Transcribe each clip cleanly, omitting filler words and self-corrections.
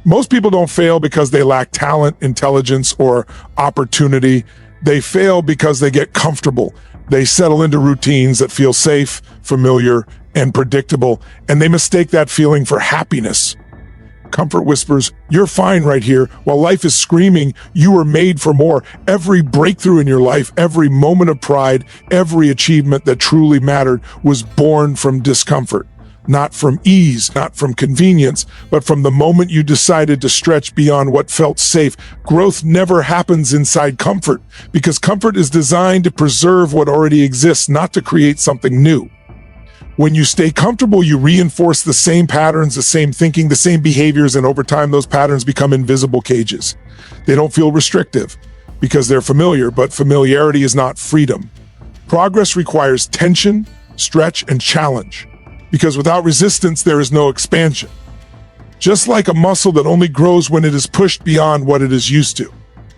Most people don't fail because they lack talent, intelligence, or opportunity. They fail because they get comfortable. They settle into routines that feel safe, familiar, and predictable, and they mistake that feeling for happiness. Comfort whispers, "You're fine right here," while life is screaming, "You were made for more." Every breakthrough in your life, every moment of pride, every achievement that truly mattered was born from discomfort. Not from ease, not from convenience, but from the moment you decided to stretch beyond what felt safe. Growth never happens inside comfort, because comfort is designed to preserve what already exists, not to create something new. When you stay comfortable, you reinforce the same patterns, the same thinking, the same behaviors, and over time, those patterns become invisible cages. They don't feel restrictive because they're familiar, but familiarity is not freedom. Progress requires tension, stretch, and challenge, because without resistance, there is no expansion. Just like a muscle that only grows when it is pushed beyond what it is used to.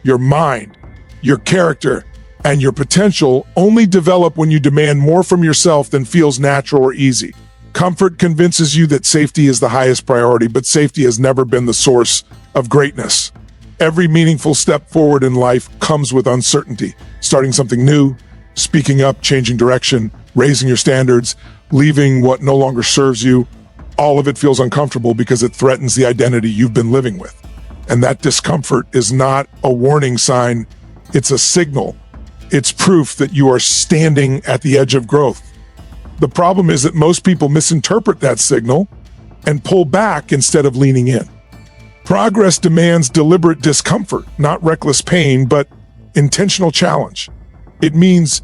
Your mind, your character, and your potential only develop when you demand more from yourself than feels natural or easy. Comfort convinces you that safety is the highest priority, but safety has never been the source of greatness. Every meaningful step forward in life comes with uncertainty. Starting something new, speaking up, changing direction, raising your standards, leaving what no longer serves you, all of it feels uncomfortable because it threatens the identity you've been living with. And that discomfort is not a warning sign, it's a signal. It's proof that you are standing at the edge of growth. The problem is that most people misinterpret that signal and pull back instead of leaning in. Progress demands deliberate discomfort, not reckless pain, but intentional challenge. It means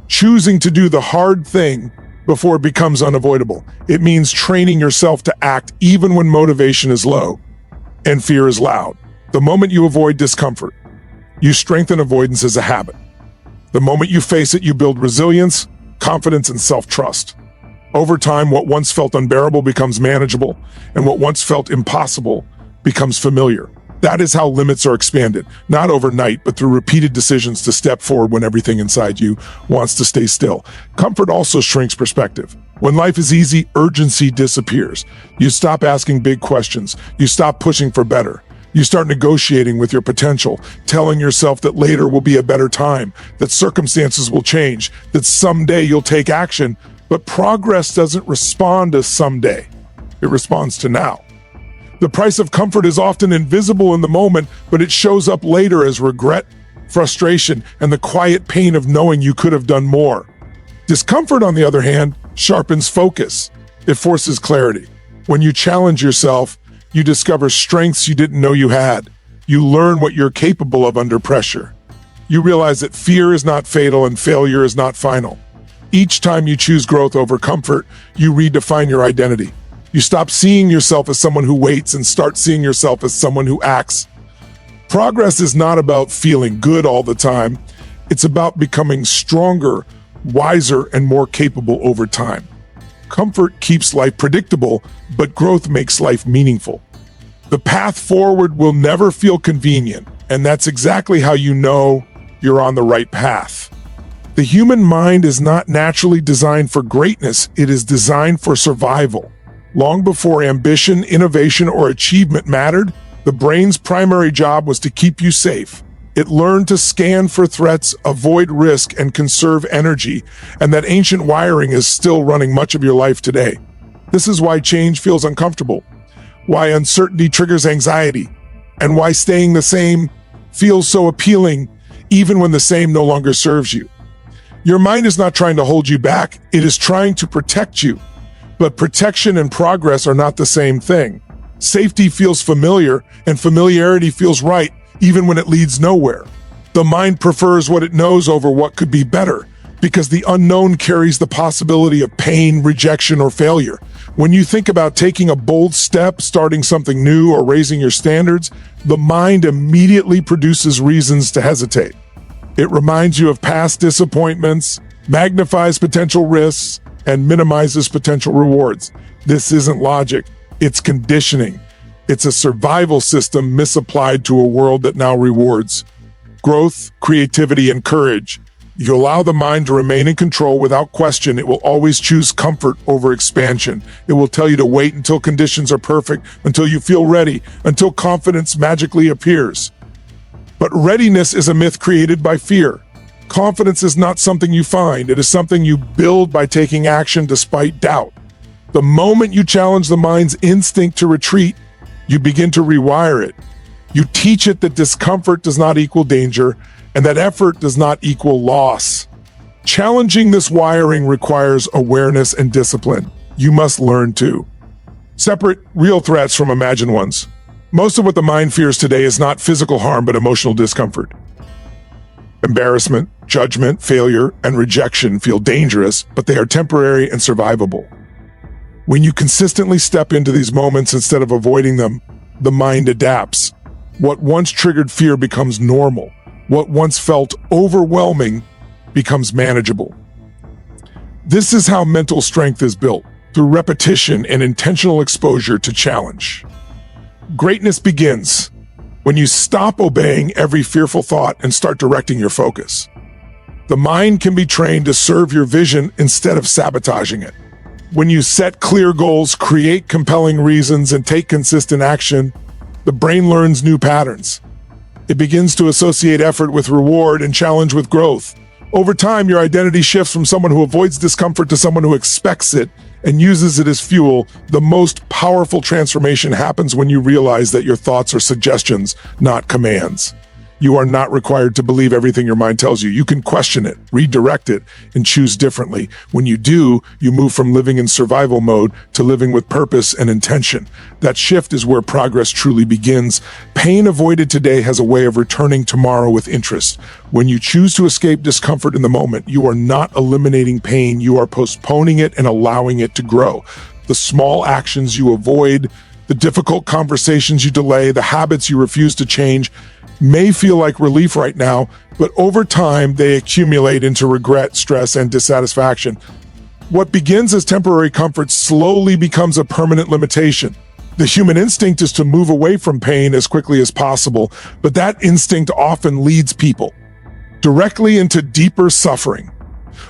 choosing to do the hard thing before it becomes unavoidable. It means training yourself to act even when motivation is low and fear is loud. The moment you avoid discomfort, you strengthen avoidance as a habit. The moment you face it, you build resilience, confidence, and self-trust. Over time, what once felt unbearable becomes manageable, and what once felt impossible becomes familiar. That is how limits are expanded, not overnight, but through repeated decisions to step forward when everything inside you wants to stay still. Comfort also shrinks perspective. When life is easy, urgency disappears. You stop asking big questions. You stop pushing for better. You start negotiating with your potential, telling yourself that later will be a better time, that circumstances will change, that someday you'll take action. But progress doesn't respond to someday. It responds to now. The price of comfort is often invisible in the moment, but it shows up later as regret, frustration, and the quiet pain of knowing you could have done more. Discomfort, on the other hand, sharpens focus. It forces clarity. When you challenge yourself, you discover strengths you didn't know you had. You learn what you're capable of under pressure. You realize that fear is not fatal and failure is not final. Each time you choose growth over comfort, you redefine your identity. You stop seeing yourself as someone who waits and start seeing yourself as someone who acts. Progress is not about feeling good all the time. It's about becoming stronger, wiser, and more capable over time. Comfort keeps life predictable, but growth makes life meaningful. The path forward will never feel convenient, and that's exactly how you know you're on the right path. The human mind is not naturally designed for greatness, it is designed for survival. Long before ambition, innovation, or achievement mattered, the brain's primary job was to keep you safe. It learned to scan for threats, avoid risk, and conserve energy, and that ancient wiring is still running much of your life today. This is why change feels uncomfortable, why uncertainty triggers anxiety, and why staying the same feels so appealing even when the same no longer serves you. Your mind is not trying to hold you back, it is trying to protect you. But protection and progress are not the same thing. Safety feels familiar, and familiarity feels right, even when it leads nowhere. The mind prefers what it knows over what could be better, because the unknown carries the possibility of pain, rejection, or failure. When you think about taking a bold step, starting something new, or raising your standards, the mind immediately produces reasons to hesitate. It reminds you of past disappointments, magnifies potential risks, and minimizes potential rewards. This isn't logic, it's conditioning. It's a survival system misapplied to a world that now rewards growth, creativity, and courage. You allow the mind to remain in control without question. It will always choose comfort over expansion. It will tell you to wait until conditions are perfect, until you feel ready, until confidence magically appears. But readiness is a myth created by fear. Confidence is not something you find. It is something you build by taking action despite doubt. The moment you challenge the mind's instinct to retreat, you begin to rewire it. You teach it that discomfort does not equal danger, and that effort does not equal loss. Challenging this wiring requires awareness and discipline. You must learn to separate real threats from imagined ones. Most of what the mind fears today is not physical harm, but emotional discomfort. Embarrassment, judgment, failure, and rejection feel dangerous, but they are temporary and survivable. When you consistently step into these moments instead of avoiding them, the mind adapts. What once triggered fear becomes normal. What once felt overwhelming becomes manageable. This is how mental strength is built, through repetition and intentional exposure to challenge. Greatness begins when you stop obeying every fearful thought and start directing your focus. The mind can be trained to serve your vision instead of sabotaging it. When you set clear goals, create compelling reasons, and take consistent action, the brain learns new patterns. It begins to associate effort with reward and challenge with growth. Over time, your identity shifts from someone who avoids discomfort to someone who expects it and uses it as fuel. The most powerful transformation happens when you realize that your thoughts are suggestions, not commands. You are not required to believe everything your mind tells you. You can question it, redirect it, and choose differently. When you do, you move from living in survival mode to living with purpose and intention. That shift is where progress truly begins. Pain avoided today has a way of returning tomorrow with interest. When you choose to escape discomfort in the moment, you are not eliminating pain. You are postponing it and allowing it to grow. The small actions you avoid, the difficult conversations you delay, the habits you refuse to change, may feel like relief right now, but over time they accumulate into regret, stress, and dissatisfaction. What begins as temporary comfort slowly becomes a permanent limitation. The human instinct is to move away from pain as quickly as possible, but that instinct often leads people directly into deeper suffering.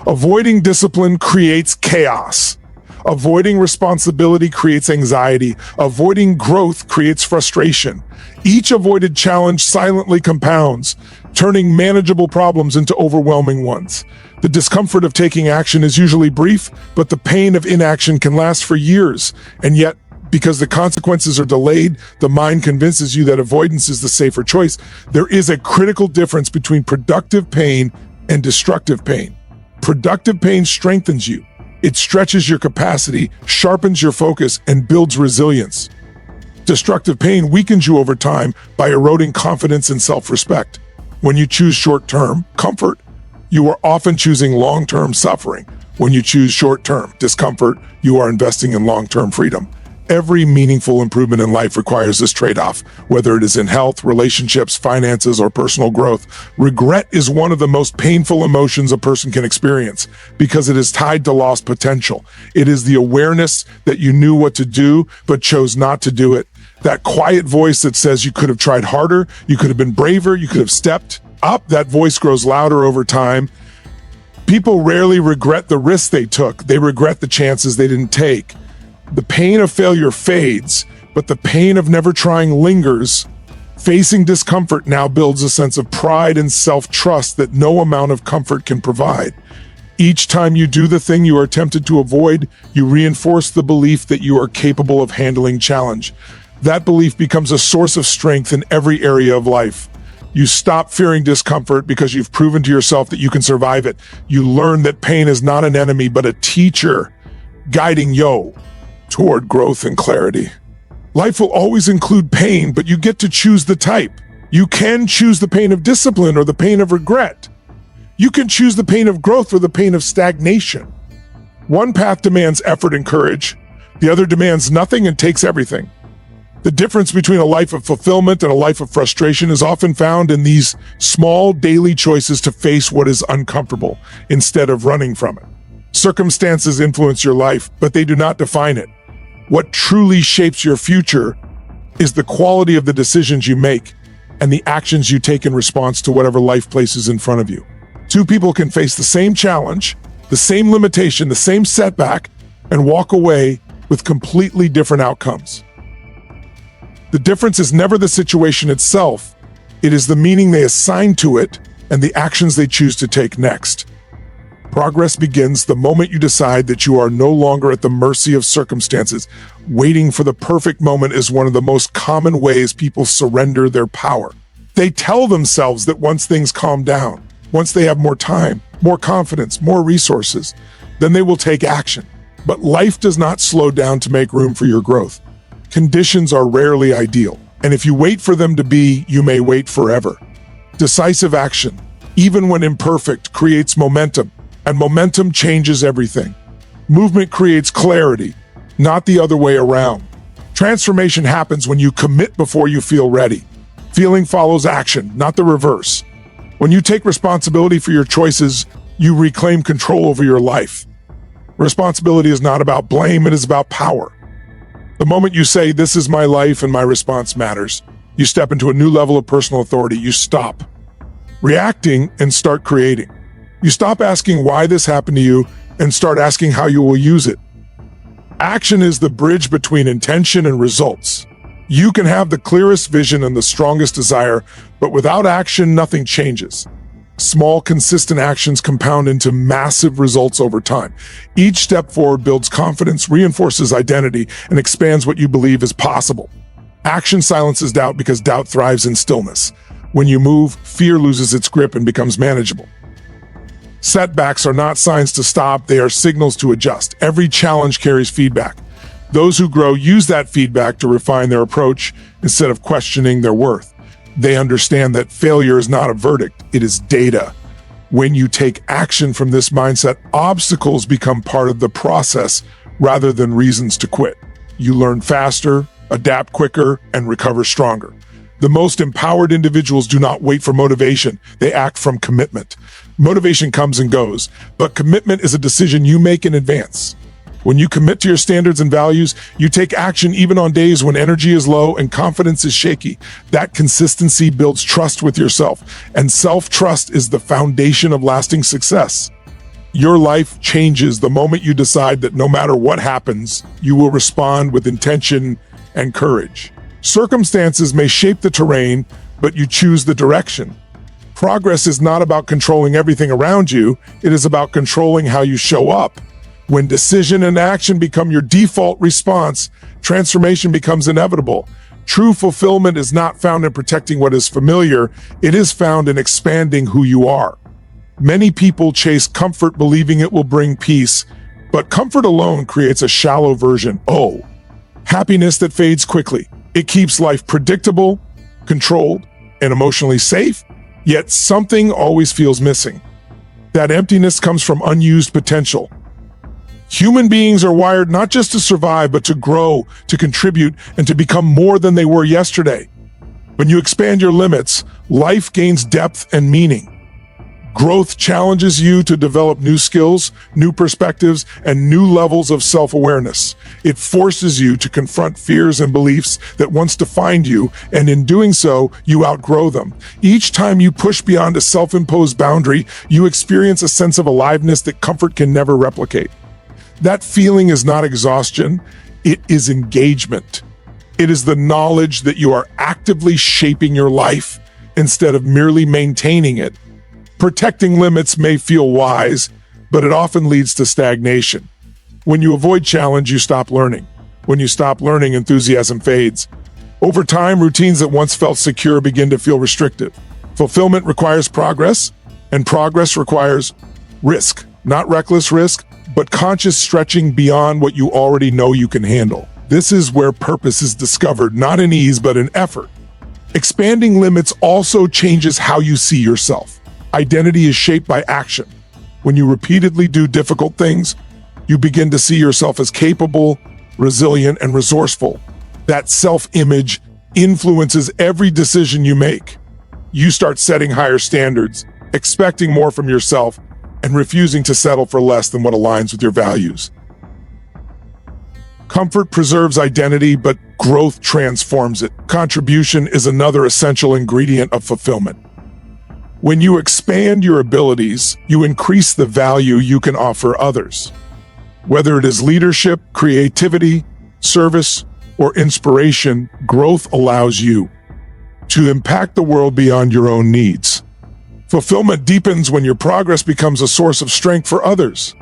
Avoiding discipline creates chaos. Avoiding responsibility creates anxiety. Avoiding growth creates frustration. Each avoided challenge silently compounds, turning manageable problems into overwhelming ones. The discomfort of taking action is usually brief, but the pain of inaction can last for years. And yet, because the consequences are delayed, the mind convinces you that avoidance is the safer choice. There is a critical difference between productive pain and destructive pain. Productive pain strengthens you. It stretches your capacity, sharpens your focus, and builds resilience. Destructive pain weakens you over time by eroding confidence and self-respect. When you choose short-term comfort, you are often choosing long-term suffering. When you choose short-term discomfort, you are investing in long-term freedom. Every meaningful improvement in life requires this trade-off, whether it is in health, relationships, finances, or personal growth. Regret is one of the most painful emotions a person can experience because it is tied to lost potential. It is the awareness that you knew what to do, but chose not to do it. That quiet voice that says you could have tried harder, you could have been braver, you could have stepped up. That voice grows louder over time. People rarely regret the risks they took. They regret the chances they didn't take. The pain of failure fades, but the pain of never trying lingers. Facing discomfort now builds a sense of pride and self-trust that no amount of comfort can provide. Each time you do the thing you are tempted to avoid, you reinforce the belief that you are capable of handling challenge. That belief becomes a source of strength in every area of life. You stop fearing discomfort because you've proven to yourself that you can survive it. You learn that pain is not an enemy, but a teacher guiding you toward growth and clarity. Life will always include pain, but you get to choose the type. You can choose the pain of discipline or the pain of regret. You can choose the pain of growth or the pain of stagnation. One path demands effort and courage. The other demands nothing and takes everything. The difference between a life of fulfillment and a life of frustration is often found in these small daily choices to face what is uncomfortable instead of running from it. Circumstances influence your life, but they do not define it. What truly shapes your future is the quality of the decisions you make and the actions you take in response to whatever life places in front of you. Two people can face the same challenge, the same limitation, the same setback, and walk away with completely different outcomes. The difference is never the situation itself. It is the meaning they assign to it and the actions they choose to take next. Progress begins the moment you decide that you are no longer at the mercy of circumstances. Waiting for the perfect moment is one of the most common ways people surrender their power. They tell themselves that once things calm down, once they have more time, more confidence, more resources, then they will take action. But life does not slow down to make room for your growth. Conditions are rarely ideal, and if you wait for them to be, you may wait forever. Decisive action, even when imperfect, creates momentum, and momentum changes everything. Movement creates clarity, not the other way around. Transformation happens when you commit before you feel ready. Feeling follows action, not the reverse. When you take responsibility for your choices, you reclaim control over your life. Responsibility is not about blame, it is about power. The moment you say, "This is my life and my response matters," you step into a new level of personal authority. You stop reacting and start creating. You stop asking why this happened to you and start asking how you will use it. Action is the bridge between intention and results. You can have the clearest vision and the strongest desire, but without action, nothing changes. Small, consistent actions compound into massive results over time. Each step forward builds confidence, reinforces identity, and expands what you believe is possible. Action silences doubt because doubt thrives in stillness. When you move, fear loses its grip and becomes manageable. Setbacks are not signs to stop, they are signals to adjust. Every challenge carries feedback. Those who grow use that feedback to refine their approach instead of questioning their worth. They understand that failure is not a verdict, it is data. When you take action from this mindset, obstacles become part of the process rather than reasons to quit. You learn faster, adapt quicker, and recover stronger. The most empowered individuals do not wait for motivation, they act from commitment. Motivation comes and goes, but commitment is a decision you make in advance. When you commit to your standards and values, you take action even on days when energy is low and confidence is shaky. That consistency builds trust with yourself, and self-trust is the foundation of lasting success. Your life changes the moment you decide that no matter what happens, you will respond with intention and courage. Circumstances may shape the terrain, but you choose the direction. Progress is not about controlling everything around you, it is about controlling how you show up. When decision and action become your default response, transformation becomes inevitable. True fulfillment is not found in protecting what is familiar, it is found in expanding who you are. Many people chase comfort believing it will bring peace, but comfort alone creates a shallow version. Happiness that fades quickly. It keeps life predictable, controlled, and emotionally safe, yet something always feels missing. That emptiness comes from unused potential. Human beings are wired not just to survive, but to grow, to contribute, and to become more than they were yesterday. When you expand your limits, life gains depth and meaning. Growth challenges you to develop new skills, new perspectives, and new levels of self-awareness. It forces you to confront fears and beliefs that once defined you, and in doing so, you outgrow them. Each time you push beyond a self-imposed boundary, you experience a sense of aliveness that comfort can never replicate. That feeling is not exhaustion, it is engagement. It is the knowledge that you are actively shaping your life instead of merely maintaining it. Protecting limits may feel wise, but it often leads to stagnation. When you avoid challenge, you stop learning. When you stop learning, enthusiasm fades. Over time, routines that once felt secure begin to feel restrictive. Fulfillment requires progress, and progress requires risk. Not reckless risk, but conscious stretching beyond what you already know you can handle. This is where purpose is discovered, not in ease, but in effort. Expanding limits also changes how you see yourself. Identity is shaped by action. When you repeatedly do difficult things, you begin to see yourself as capable, resilient, and resourceful. That self-image influences every decision you make. You start setting higher standards, expecting more from yourself, and refusing to settle for less than what aligns with your values. Comfort preserves identity, but growth transforms it. Contribution is another essential ingredient of fulfillment. When you expand your abilities, you increase the value you can offer others. Whether it is leadership, creativity, service, or inspiration, growth allows you to impact the world beyond your own needs. Fulfillment deepens when your progress becomes a source of strength for others.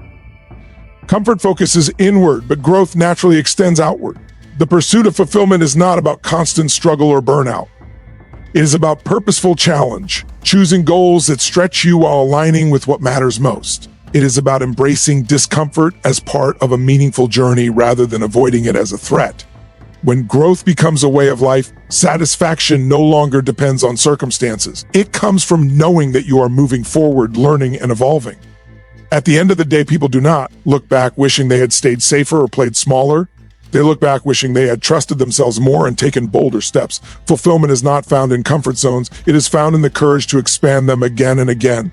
Comfort focuses inward, but growth naturally extends outward. The pursuit of fulfillment is not about constant struggle or burnout. It is about purposeful challenge, choosing goals that stretch you while aligning with what matters most. It is about embracing discomfort as part of a meaningful journey rather than avoiding it as a threat. When growth becomes a way of life, satisfaction no longer depends on circumstances. It comes from knowing that you are moving forward, learning, and evolving. At the end of the day, people do not look back wishing they had stayed safer or played smaller. They look back wishing they had trusted themselves more and taken bolder steps. Fulfillment is not found in comfort zones. It is found in the courage to expand them again and again.